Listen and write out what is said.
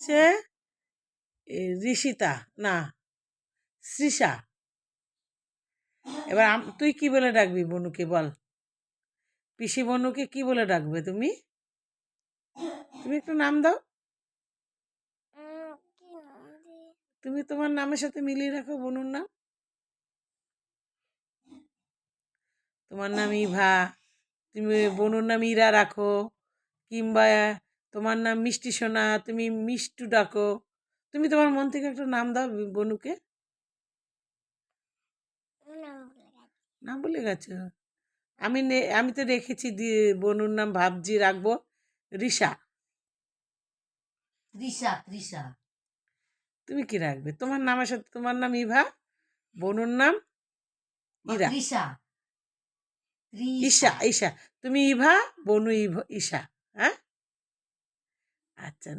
হচ্ছে ঋষিতা না সৃষা। এবার তুই কি বলে ডাকবি বনুকে বল। পিসি বনুকে কি বলে ডাকবে তুমি? তুমি একটু নাম দাও। তুমি তোমার নামের সাথে মিলিয়ে রাখো বনুর নাম। তোমার নাম ইভা, তুমি বনুর নাম ইরা রাখো, কিংবা তোমার নাম মিষ্টি সোনা, তুমি মিষ্টু ডাকো। তুমি তোমার মন থেকে একটা নাম দাও বনুকে। নাম বলে গেছো? আমি তো রেখেছি বনুর নাম ভাবছি রাখবো রিসা। তৃষা তৃষা। তুমি কি রাখবে? তোমার নামের সাথে তোমার নাম ইভা, বনুর নাম ইরা। তৃষা ঈশা ঈশা। তুমি ইভা, বনু ঈশা। হ্যাঁ, আচ্ছা।